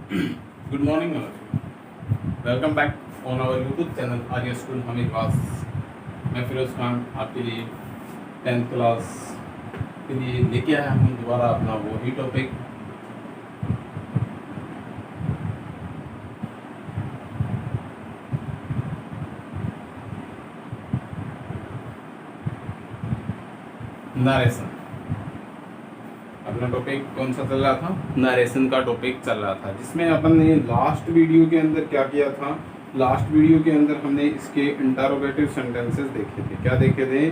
Good morning, all of you. Welcome back on our YouTube channel Arya school हमें class. मैं फिरोज खान आपके लिए 10th class के लिए लेके आया हूँ दोबारा अपना वही टॉपिक। नरेशन। अपना टॉपिक कौन सा चल रहा था? नरेशन का टॉपिक चल रहा था, जिसमें अपन ने लास्ट वीडियो के अंदर क्या किया था? लास्ट वीडियो के अंदर हमने इसके इंटरोगेटिव सेंटेंसेस देखे थे। क्या देखे थे?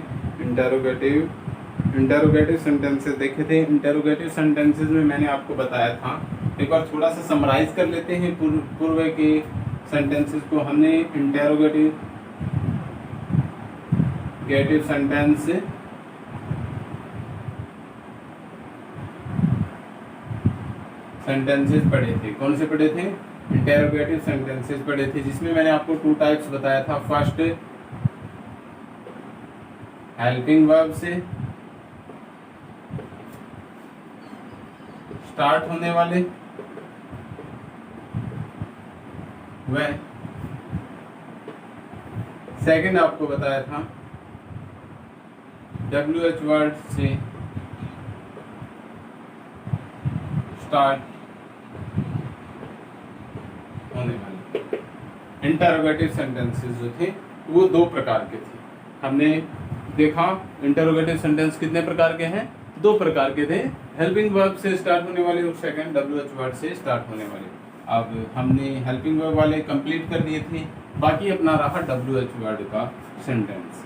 इंटरोगेटिव सेंटेंसेस देखे थे। इंटरोगेटिव सेंटेंसेस में मैंने आपको बताया था, एक बार थोड़ा सा समराइज कर लेते हैं पूर्व के सेंटेंसेस को। हमने इंटरोगेटिव सेंटेंसेस पढ़े थे। कौन से पढ़े थे? इंटरोगेटिव सेंटेंसेस पढ़े थे, जिसमें मैंने आपको 2 टाइप्स बताया था। फर्स्ट, हेल्पिंग वर्ब से स्टार्ट होने वाले, वह सेकंड आपको बताया था WH वर्ड से स्टार्ट होने वाले इंटरोगेटिव सेंटेंसेस जो थे वो 2 प्रकार के थे। हमने देखा इंटरोगेटिव सेंटेंस कितने प्रकार के हैं? 2 प्रकार के थे, हेल्पिंग वर्ब से स्टार्ट होने वाले और सेकंड WH वर्ड से स्टार्ट होने वाले। अब हमने हेल्पिंग वर्ब वाले कंप्लीट कर दिए थे, बाकी अपना रहा WH वर्ड का सेंटेंस।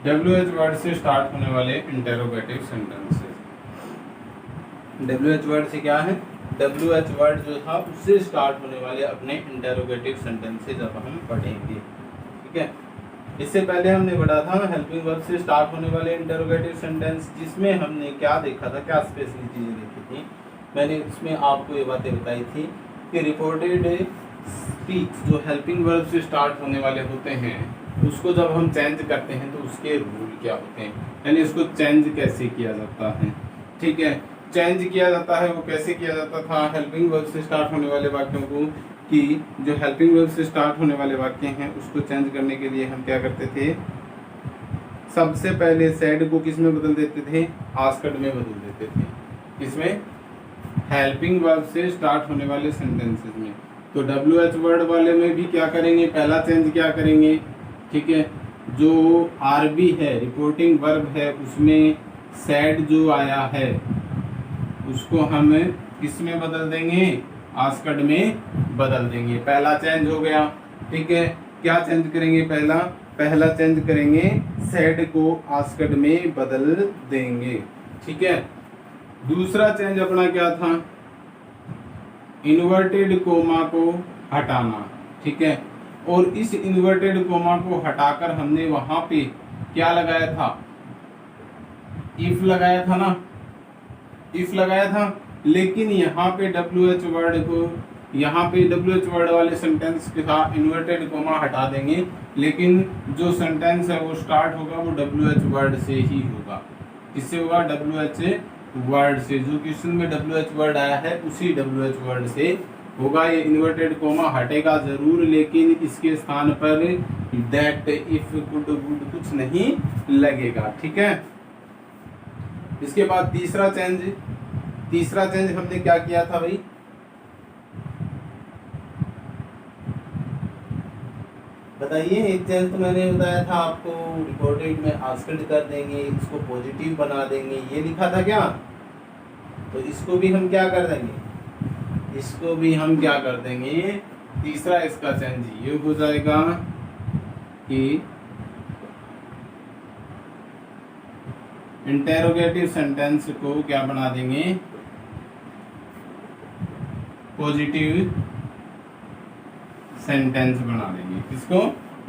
WH वर्ड से स्टार्ट होने वाले इंटरोगेटिव सेंटेंसेस। WH वर्ड से क्या है? WH वर्ड जो था उससे स्टार्ट होने वाले अपने इंटरोगेटिव सेंटेंसेस अब हम पढ़ेंगे। ठीक है, इससे पहले हमने पढ़ा था हेल्पिंग वर्ब से स्टार्ट होने वाले इंटरोगेटिव सेंटेंस, जिसमें हमने क्या देखा था, क्या स्पेशल चीजें देखी थी। मैंने इसमें आपको ये बातें बताई थी कि रिपोर्टेड स्पीच जो हेल्पिंग वर्ब से स्टार्ट होने वाले होते हैं, उसको जब हम चेंज करते हैं तो उसके रूल क्या होते हैं, यानी उसको चेंज कैसे किया जाता है। ठीक है, चेंज किया जाता है वो कैसे किया जाता था हेल्पिंग वर्ब से स्टार्ट होने वाले वाक्यों को, कि जो हेल्पिंग वर्ब से स्टार्ट होने वाले वाक्य हैं उसको चेंज करने के लिए हम क्या करते थे? सबसे पहले सैड को किस में बदल देते थे? आस्क्ड में बदल देते थे। किसमें? हेल्पिंग वर्ब से स्टार्ट होने वाले सेंटेंसेस में। तो WH वर्ड वाले में भी क्या करेंगे? पहला चेंज क्या करेंगे? ठीक है, जो RB है, रिपोर्टिंग वर्ब है, उसमें सैड जो आया है उसको हम किस में बदल देंगे? आस्क्ड में बदल देंगे। पहला चेंज हो गया। ठीक है, क्या चेंज करेंगे? पहला चेंज करेंगे, सैड को आस्क्ड में बदल देंगे। ठीक है, दूसरा चेंज अपना क्या था? इन्वर्टेड कोमा को हटाना। ठीक है, और इस इन्वर्टेड कोमा को हटाकर हमने वहां पे क्या लगाया था? इफ लगाया था ना, इफ लगाया था। लेकिन यहाँ पे WH वर्ड को, यहाँ पे WH वर्ड वाले सेंटेंस के साथ इन्वर्टेड कोमा हटा देंगे, लेकिन जो सेंटेंस है वो स्टार्ट होगा वो WH वर्ड से ही होगा। किससे होगा? WH वर्ड से। जो क्वेश्चन में WH वर्ड आया है उसी WH वर्ड से होगा। ये इन्वर्टेड कोमा हटेगा जरूर, लेकिन इसके स्थान पर दैट, इफ, कुड, वुड कुछ नहीं लगेगा। ठीक है, इसके बाद तीसरा चेंज हमने क्या किया था भाई? बताइए। एक चेंज तो मैंने बताया था आपको, रिपोर्टेड में आस्क्ड कर देंगे, इसको पॉजिटिव बना देंगे, ये लिखा था क्या? तो इसको भी हम क्या कर देंगे? तीसरा इसका चेंज ये हो जाएगा कि इंटरोगेटिव सेंटेंस को क्या बना देंगे? पॉजिटिव सेंटेंस बना देंगे। किसको?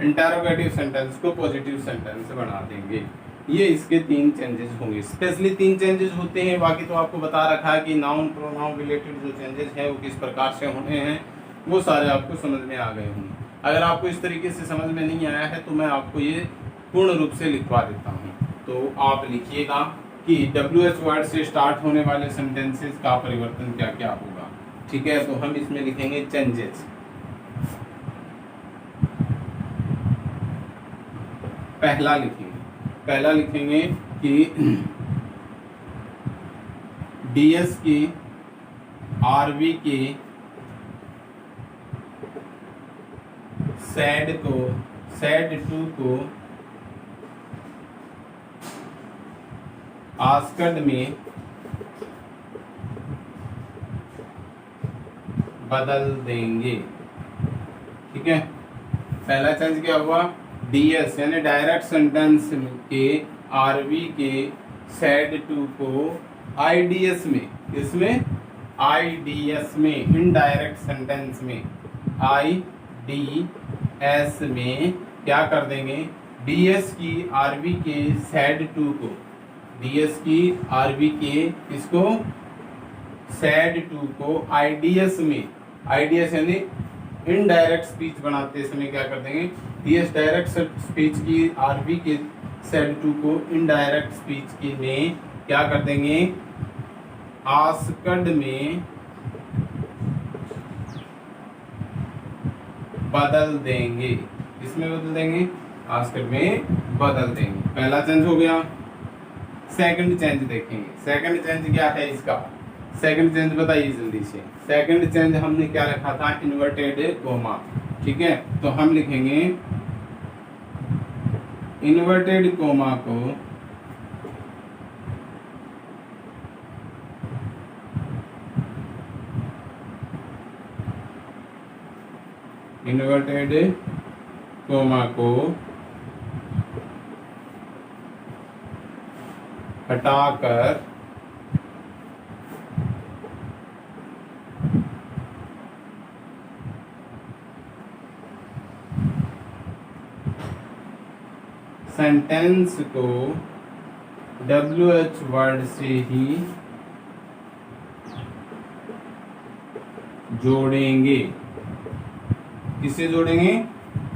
इंटरोगेटिव सेंटेंस को पॉजिटिव सेंटेंस बना देंगे। ये इसके 3 चेंजेस होंगे, स्पेशली 3 चेंजेस होते हैं। बाकी तो आपको बता रखा है कि नाउन प्रोनाउन रिलेटेड जो चेंजेस हैं वो किस प्रकार से होने हैं, वो सारे आपको समझ में आ गए होंगे। अगर आपको इस तरीके से समझ में नहीं आया है तो मैं आपको ये पूर्ण रूप से लिखवा देता हूँ। तो आप लिखिएगा कि WH वर्ड से स्टार्ट होने वाले सेंटेंसेस का परिवर्तन क्या क्या होगा। ठीक है, तो हम इसमें लिखेंगे चेंजेस। पहला लिखेंगे कि DS की RV की सैड टू को आस्कड में बदल देंगे। ठीक है, पहला चेंज क्या हुआ, DS यानी डायरेक्ट सेंटेंस के RV के सैड टू को IDS में, इसमें IDS में, इनडायरेक्ट सेंटेंस में IDS में क्या कर देंगे, DS की RV के सैड टू को, DS की RV के इसको सैड टू को IDS में, IDS यानी इनडायरेक्ट स्पीच बनाते समय क्या कर देंगे, DS डायरेक्ट स्पीच की RV के सैड टू को इनडायरेक्ट स्पीच की में क्या कर देंगे, आस्कड में बदल देंगे। इसमें बदल देंगे, आस्कड में बदल देंगे। पहला चेंज हो गया। सेकंड चेंज देखेंगे, सेकंड चेंज क्या है इसका, सेकंड चेंज बताइए जल्दी से। सेकंड चेंज हमने क्या रखा था, इन्वर्टेड कोमा। ठीक है, तो हम लिखेंगे इन्वर्टेड कोमा को हटाकर सेंटेंस को WH वर्ड से ही जोड़ेंगे। किससे जोड़ेंगे,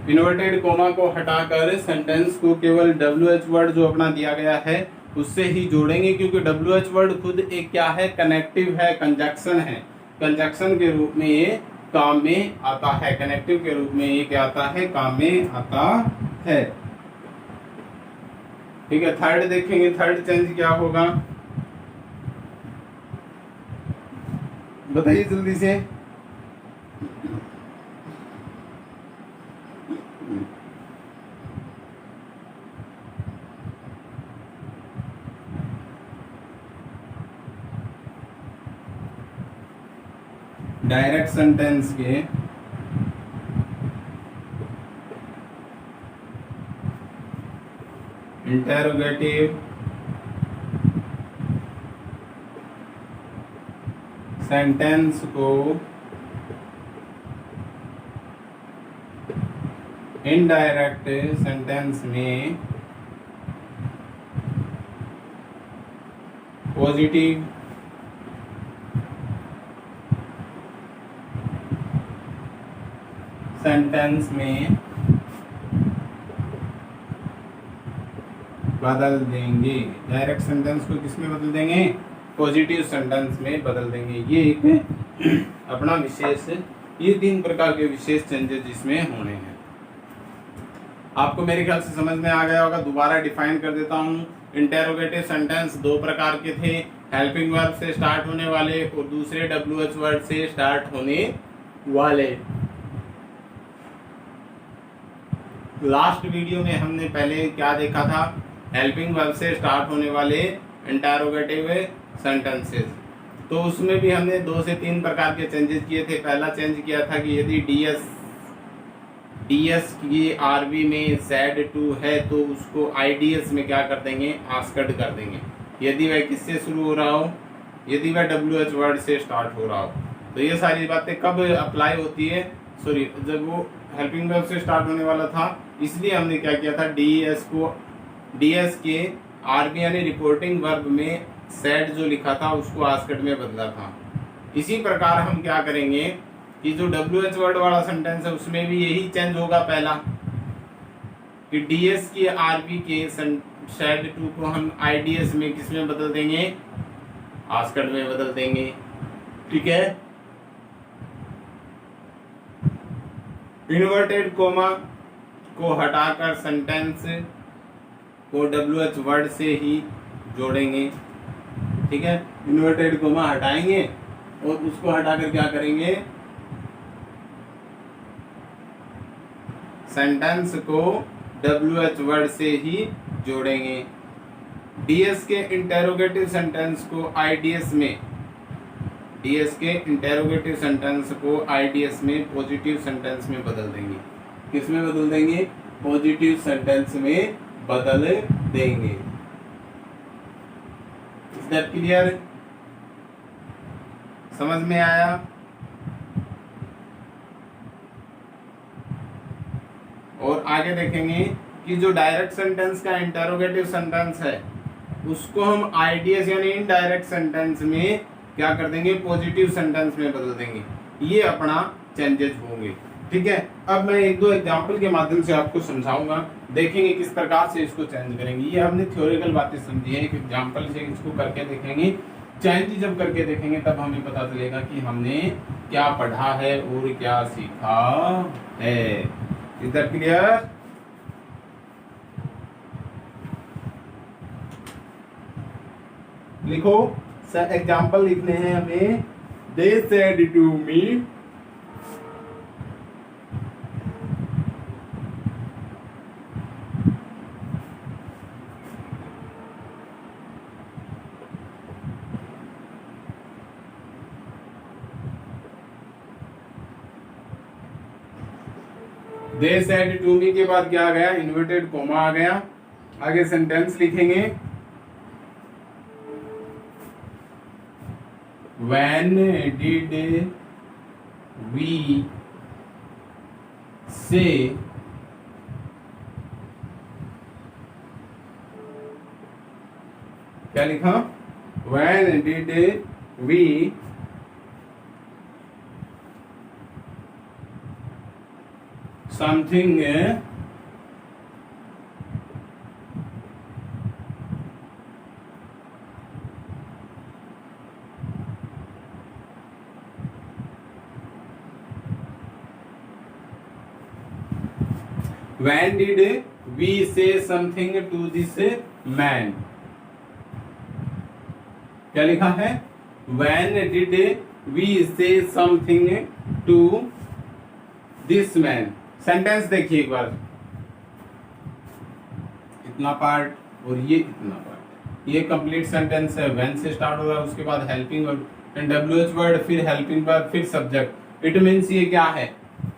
इन्वर्टेड कोमा को हटाकर सेंटेंस को केवल WH वर्ड जो अपना दिया गया है उससे ही जोड़ेंगे, क्योंकि WH वर्ड खुद एक क्या है, कनेक्टिव है, कंजक्शन है। कंजक्शन के रूप में ये काम में आता है, कनेक्टिव के रूप में ये क्या आता है, काम में आता है। ठीक है, थर्ड देखेंगे, थर्ड चेंज क्या होगा, बताइए जल्दी से। डायरेक्ट सेंटेंस के इंटेरोगेटिव सेंटेंस को इनडायरेक्ट सेंटेंस में पॉजिटिव सेंटेंस में बदल देंगे। डायरेक्ट सेंटेंस को किस में बदल देंगे, पॉजिटिव सेंटेंस में बदल देंगे। ये एक अपना विशेष, ये 3 प्रकार के विशेष चेंजेस इसमें होने हैं। आपको मेरे ख्याल से समझ में आ गया होगा। दोबारा डिफाइन कर देता हूँ। इंटेरोगेटिव सेंटेंस 2 प्रकार के थे, हेल्पिंग वर्ब से स्टार्ट होने वाले और दूसरे WH वर्ड से स्टार्ट होने वाले। लास्ट वीडियो में हमने पहले क्या देखा था, हेल्पिंग वर्ब से स्टार्ट होने वाले इंटेरोगेटिव सेंटेंसेस। तो उसमें भी हमने 2 से 3 प्रकार के चेंजेस किए थे। पहला चेंज किया था कि यदि DS की RV में सैड टू है तो उसको IDS में क्या कर देंगे, आस्कड कर देंगे, यदि वह किससे शुरू हो रहा हो, यदि वह WH वर्ड से स्टार्ट हो रहा हो। तो ये सारी बातें कब अप्लाई होती है, सॉरी जब वो हेल्पिंग वर्ब से स्टार्ट होने वाला था, इसलिए हमने क्या किया था, DS को डीएस के आरबी यानी रिपोर्टिंग वर्ब में सेड जो लिखा था उसको आस्क्ड में बदला था। इसी प्रकार हम क्या करेंगे कि जो WH वर्ड वाला सेंटेंस है उसमें भी यही चेंज होगा। पहला कि डीएस के आरबी के सेड टू को हम आईडीएस में किस में बदल देंगे, आस्क्ड में बदल देंगे। ठीक है, इन्वर्टेड कोमा को हटाकर सेंटेंस को WH वर्ड से ही जोड़ेंगे। ठीक है, इन्वर्टेड कोमा हटाएंगे और उसको हटाकर क्या करेंगे, सेंटेंस को WH वर्ड से ही जोड़ेंगे। डीएस के इंटेरोगेटिव सेंटेंस को आईडीएस में, डीएस के इंटेरोगेटिव सेंटेंस को आईडीएस में पॉजिटिव सेंटेंस में बदल देंगे। किस में बदल देंगे, पॉजिटिव सेंटेंस में बदल देंगे। इज दैट क्लियर, समझ में आया? और आगे देखेंगे कि जो डायरेक्ट सेंटेंस का इंटेरोगेटिव सेंटेंस है उसको हम आईडीएस यानी इनडायरेक्ट सेंटेंस में क्या कर देंगे, पॉजिटिव सेंटेंस में बदल देंगे। ये अपना चेंजेस होंगे। ठीक है, अब मैं एक दो एग्जांपल के माध्यम से आपको समझाऊंगा, देखेंगे किस प्रकार से इसको चेंज करेंगे। ये हमने थ्योरेटिकल बातें समझी है, एक एग्जांपल से इसको करके देखेंगे। चेंज जब करके देखेंगे तब हमें पता चलेगा कि हमने क्या पढ़ा है और क्या सीखा है। Is that clear? लिखो, एग्जाम्पल लिखने हैं हमें। They said to me, they said to me के बाद क्या आ गया, इन्वर्टेड कोमा आ गया। आगे सेंटेंस लिखेंगे, when did we say क्या लिखा, when did we something when did we say something to this man, क्या लिखा है, when did we say something to this man। Sentence देखिए एक बार, इतना पार्ट और ये इतना पार्ट, ये कंप्लीट सेंटेंस है। when से स्टार्ट हो रहा है, उसके बाद हेल्पिंग वर्ड, WH वर्ड, फिर हेल्पिंग वर्ड, फिर सब्जेक्ट। इट मीन्स ये क्या है,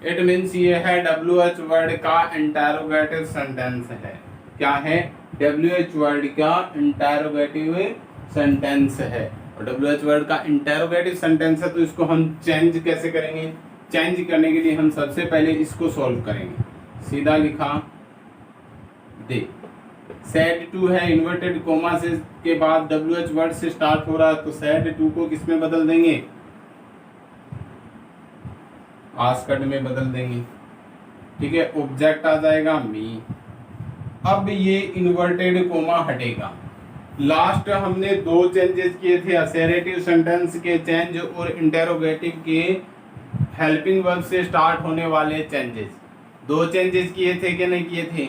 इट मीन्स ये है WH वर्ड का इंटेरोगेटिव सेंटेंस है। क्या है, WH वर्ड का इंटेरोगेटिव सेंटेंस है। और WH वर्ड का इंटेरोगेटिव सेंटेंस है तो इसको हम चेंज कैसे करेंगे, चेंज करने के लिए हम सबसे पहले इसको सॉल्व करेंगे। सीधा लिखा, दे सेड टू है, इन्वर्टेड कोमा से के बाद WH वर्ड से स्टार्ट हो रहा है तो सेड टू को किस में बदल देंगे, आस्क्ड में बदल देंगे। ठीक है, ऑब्जेक्ट आ जाएगा मी। अब ये इन्वर्टेड कोमा हटेगा। लास्ट हमने दो चेंजेस किए थे, असर्टिव सेंटेंस के चेंज और इंटेरोगेटिव के हेल्पिंग वर्ब से स्टार्ट होने वाले चेंजेस। दो चेंजेस किए थे कि नहीं किए थे?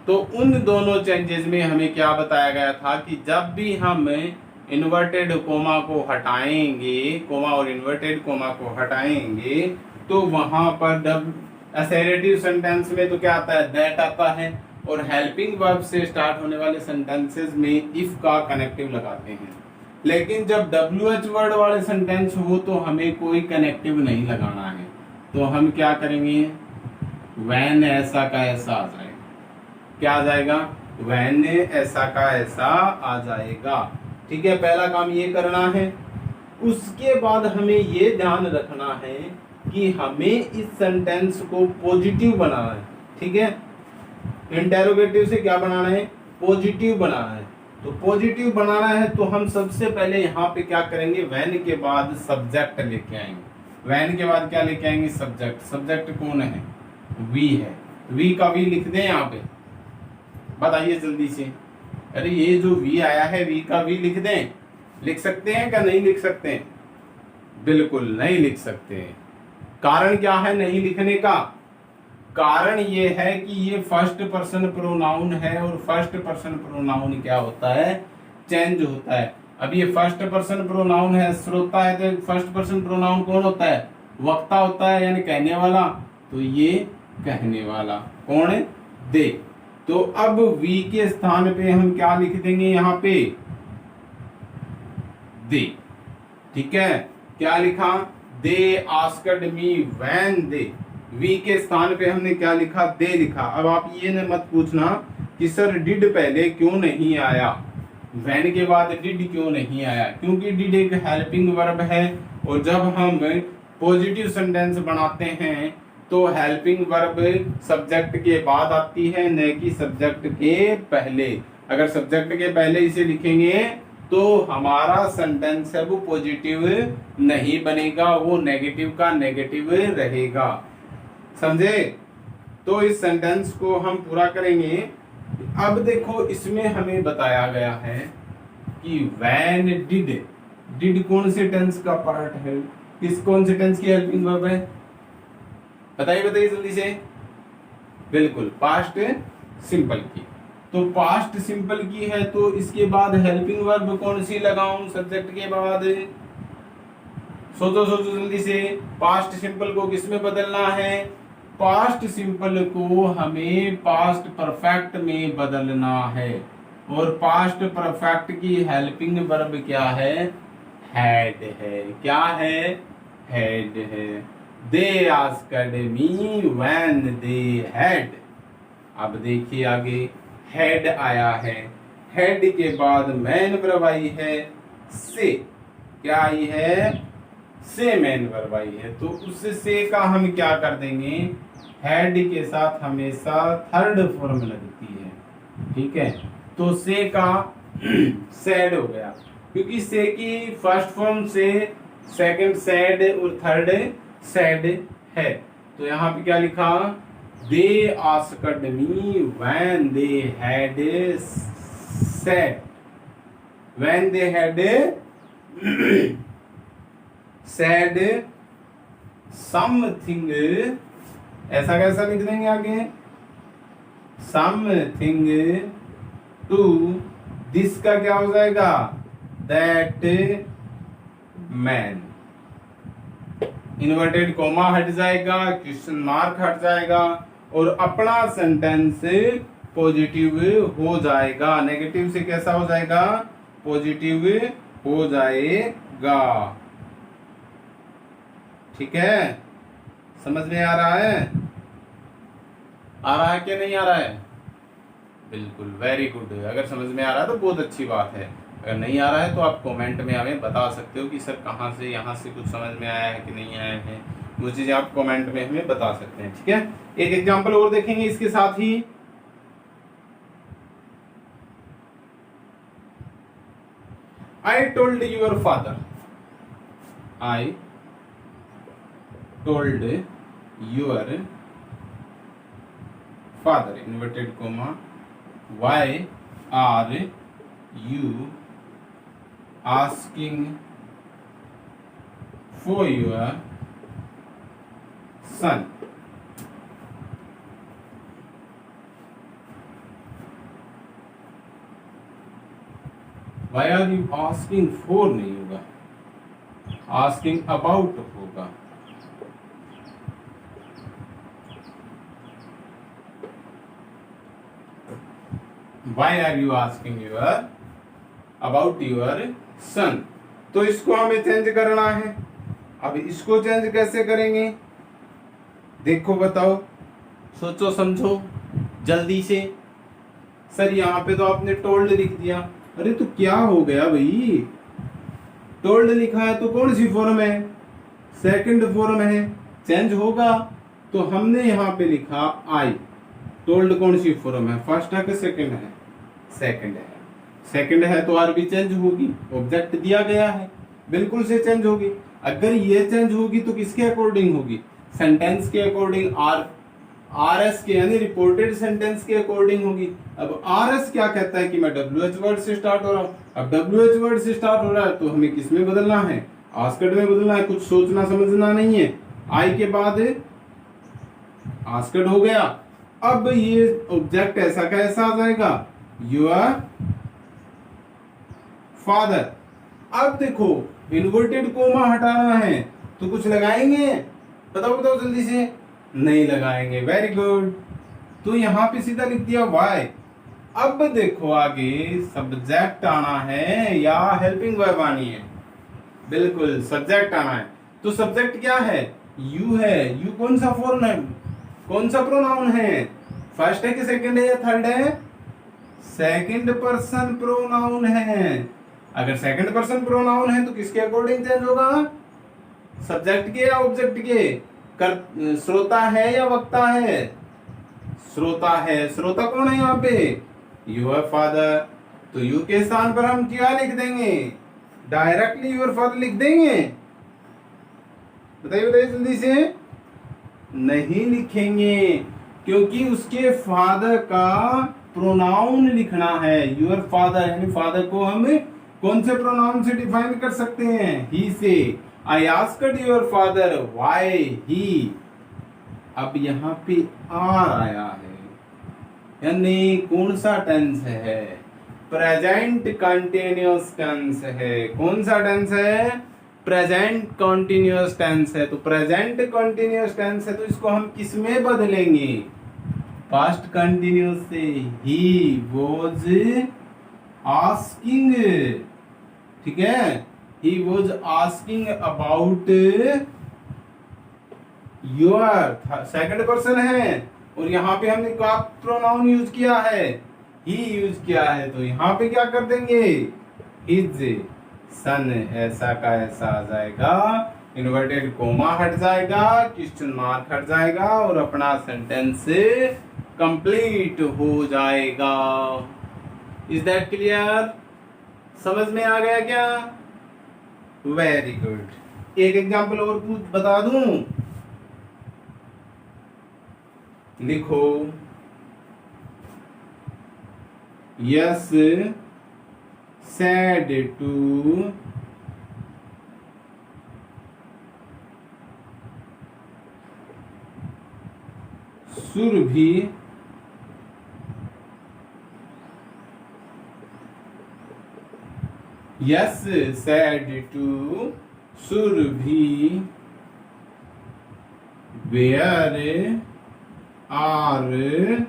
तो उन दोनों चेंजेस में हमें क्या बताया गया था कि जब भी हम इन्वर्टेड कोमा को हटाएंगे, कोमा और इन्वर्टेड कोमा को हटाएंगे तो वहां पर असर्टिव सेंटेंस में तो क्या आता है, दैट आता है, और हेल्पिंग वर्ब से स्टार्ट होने वाले सेंटेंसेस में इफ का कनेक्टिव लगाते हैं। लेकिन जब WH वर्ड वाले सेंटेंस हो तो हमें कोई कनेक्टिव नहीं लगाना है, तो हम क्या करेंगे, when ऐसा का ऐसा आ जाएगा। क्या आ जाएगा, when ऐसा का ऐसा आ जाएगा। ठीक है, पहला काम ये करना है। उसके बाद हमें ये ध्यान रखना है कि हमें इस सेंटेंस को पॉजिटिव बनाना है। ठीक है, इंटेरोगेटिव से क्या बनाना है, पॉजिटिव बनाना है। तो पॉजिटिव बनाना है तो हम सबसे पहले यहाँ पे क्या करेंगे, वैन के बाद सब्जेक्ट लेके आएंगे। वैन के बाद क्या लेके आएंगे, सब्जेक्ट। सब्जेक्ट कौन है, वी है। वी का वी लिख दें यहाँ पे, बताइए जल्दी से। अरे ये जो वी आया है, वी का वी लिख दें। लिख सकते हैं क्या, नहीं लिख सकते हैं? बिल्कुल नहीं लिख सकते हैं। कारण क्या है नहीं लिखने का? कारण ये है कि ये फर्स्ट पर्सन प्रोनाउन है, और फर्स्ट पर्सन प्रोनाउन क्या होता है, चेंज होता है। अब ये फर्स्ट पर्सन प्रोनाउन है, श्रोता है, तो फर्स्ट पर्सन प्रोनाउन कौन होता है, वक्ता होता है, यानी कहने वाला। तो ये कहने वाला कौन है, दे। तो अब वी के स्थान पे हम क्या लिख देंगे यहाँ पे, दे। ठीक है, क्या लिखा, they asked me when they. V के स्थान पे हमने क्या लिखा, दे लिखा। अब आप ये न मत पूछना कि सर डिड पहले क्यों नहीं आया, व्हेन के बाद डिड क्यों नहीं आया, क्योंकि डिड एक हेल्पिंग वर्ब है, और जब हम पॉजिटिव सेंटेंस बनाते हैं तो हेल्पिंग वर्ब सब्जेक्ट के बाद आती है, न कि सब्जेक्ट के पहले। अगर सब्जेक्ट के पहले इसे लिखेंगे तो हमारा सेंटेंस है वो पॉजिटिव नहीं बनेगा, वो नेगेटिव का नेगेटिव रहेगा। समझे? तो इस सेंटेंस को हम पूरा करेंगे। अब देखो इसमें हमें बताया गया है कि व्हेन डिड, डिड कौन से टेंस का पार्ट है, किस कौन से टेंस की हेल्पिंग वर्ब है, बताइए बताइए जल्दी से। बिल्कुल पास्ट सिंपल की। तो पास्ट सिंपल की है तो इसके बाद हेल्पिंग वर्ब कौन सी लगाऊं सब्जेक्ट के बाद, सोचो सोचो जल्दी से। पास्ट सिंपल को किस में बदलना है, पास्ट सिंपल को हमें पास्ट परफेक्ट में बदलना है, और पास्ट परफेक्ट की हेल्पिंग वर्ब क्या है, हैड है। क्या है, हैड है। दे asked me when they had. अब देखिए आगे, हैड आया है, हेड के बाद मैन वर्ब आई है, से क्या आई है, से मैन वर्ब आई है। तो उस से का हम क्या कर देंगे, हेड के साथ हमेशा थर्ड फॉर्म लगती है। ठीक है, तो से का सैड हो गया, क्योंकि से की फर्स्ट फॉर्म से, सेकंड सैड और थर्ड सैड है। तो यहाँ पे क्या लिखा, they asked me when they had sad, when they had sad something. ऐसा कैसा लिख देंगे आगे, समथिंग टू, दिस का क्या हो जाएगा, दैट मैन। इन्वर्टेड कोमा हट जाएगा, क्वेश्चन मार्क हट जाएगा, और अपना सेंटेंस पॉजिटिव हो जाएगा। नेगेटिव से कैसा हो जाएगा, पॉजिटिव हो जाएगा। ठीक है, समझ में आ रहा है, आ रहा है कि नहीं आ रहा है? बिल्कुल, वेरी गुड। अगर समझ में आ रहा है तो बहुत अच्छी बात है, अगर नहीं आ रहा है तो आप कमेंट में हमें बता सकते हो कि सर कहाँ से, यहाँ से कुछ समझ में आया है कि नहीं आया है, वो चीज़ें आप कमेंट में हमें बता सकते हैं। ठीक है, एक एग्जांपल और देखेंगे इसके साथ ही। I told your father, I told your father, inverted comma, why are you asking for your son। Why are you asking for नहीं होगा, asking about होगा। Why are you asking your about your सन। तो इसको हमें change करना है। अब इसको चेंज कैसे करेंगे, देखो बताओ, सोचो समझो जल्दी से। सर यहाँ पे तो आपने टोल्ड लिख दिया, अरे तो क्या हो गया भाई, टोल्ड लिखा है तो कौन सी फॉर्म है, सेकंड फॉर्म है, चेंज होगा। तो हमने यहाँ पे लिखा आई, टोल्ड कौन सी फॉर्म है, फर्स्ट है कि सेकंड है, सेकंड है। सेकंड है तो आर भी चेंज होगी, ऑब्जेक्ट दिया गया है, बिल्कुल से चेंज होगी। अगर ये चेंज होगी तो किसके अकॉर्डिंग होगी? सेंटेंस के अकॉर्डिंग, आर एस के यानी रिपोर्टेड सेंटेंस के अकॉर्डिंग होगी। अब आर एस क्या कहता है कि मैं डब्ल्यू एच वर्ड से स्टार्ट हो रहा हूँ। अब डब्ल्यू एच वर्ड से स्टार्ट हो रहा है तो हमें किस में बदलना है? आस्कड में बदलना है, कुछ सोचना समझना नहीं है। आई के बाद आस्कड हो गया। अब ये ऑब्जेक्ट ऐसा का ऐसा आ जाएगा, योर फादर। अब देखो इन्वर्टेड कोमा हटाना है तो कुछ लगाएंगे? बताओ बताओ जल्दी से। नहीं लगाएंगे, वेरी गुड। तो यहां पे सीधा लिख दिया वाई। अब देखो आगे सब्जेक्ट आना है या हेल्पिंग वर्ब आनी है? बिल्कुल सब्जेक्ट आना है। तो सब्जेक्ट क्या है? यू है। यू कौन सा फॉर्म है, कौन सा प्रोनाउन है? फर्स्ट है कि सेकंड है या थर्ड है? सेकंड पर्सन प्रोनाउन है। अगर सेकंड पर्सन प्रोनाउन है तो किसके अकॉर्डिंग चेंज होगा? सब्जेक्ट के या ऑब्जेक्ट के? श्रोता है या वक्ता है? श्रोता है। श्रोता कौन है यहाँ पे? Your father. तो यू के स्थान पर हम क्या लिख देंगे? डायरेक्टली योर फादर लिख देंगे? बताइए बताइए जल्दी से। नहीं लिखेंगे, क्योंकि उसके फादर का प्रोनाउन लिखना है। योर फादर यानी फादर को हम कौन से प्रोनाउन से डिफाइन कर सकते हैं? ही से। I asked your father why he. अब यहाँ पे आर आया है, यानी कौन सा टेंस है? प्रेजेंट कंटिन्यूअस टेंस है। कौन सा टेंस है? प्रेजेंट कंटिन्यूअस टेंस है। तो प्रेजेंट कंटिन्यूअस टेंस है तो इसको हम किस में बदलेंगे? पास्ट कंटिन्यूअस से। ही वॉज आस्किंग, ठीक है, he was asking about your, second person है और यहाँ पे हमने क्या प्रोनाउन यूज किया है? ही यूज किया है। तो यहाँ पे क्या कर देंगे? His son. ऐसा का ऐसा आ जाएगा, इन्वर्टेड कोमा हट जाएगा, क्वेश्चन मार्क हट जाएगा और अपना सेंटेंस कंप्लीट हो जाएगा। Is that clear? समझ में आ गया क्या? Very good. एक एग्जांपल और कुछ बता दूं, लिखो। Yes said to Surabhi yes said to Surabhi where are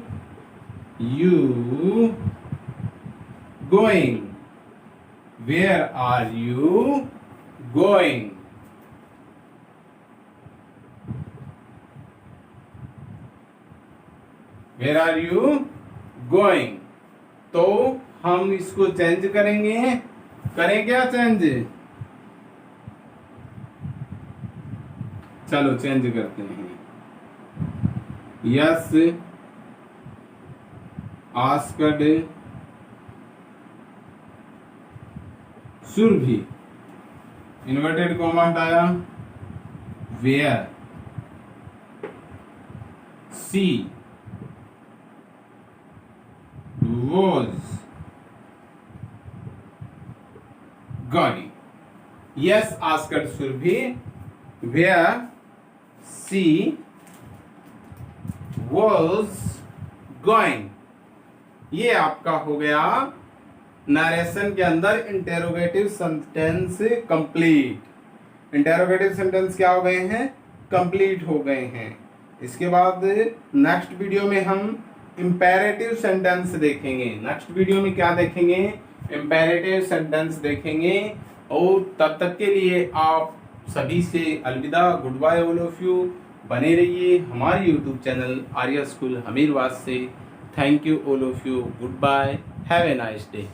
you going? Where are you going? Where are you going? तो हम इसको चेंज करेंगे, करें क्या चेंज? चलो चेंज करते हैं। Yes asked Surabhi, inverted comma हटाया, where she was going. Yes asked Surabhi where she was going. ये आपका हो गया नरेशन के अंदर interrogative sentence complete. Interrogative sentence क्या हो गए हैं? कंप्लीट हो गए हैं। इसके बाद नेक्स्ट वीडियो में हम इंपेरेटिव सेंटेंस देखेंगे। नेक्स्ट वीडियो में क्या देखेंगे? इंपेरेटिव सेंटेंस देखेंगे। और तब तक के लिए आप सभी से अलविदा, good bye all of you. बने रहिए हमारे YouTube channel Arya school Hamirwas से। Thank you all of you, good bye, have a nice day.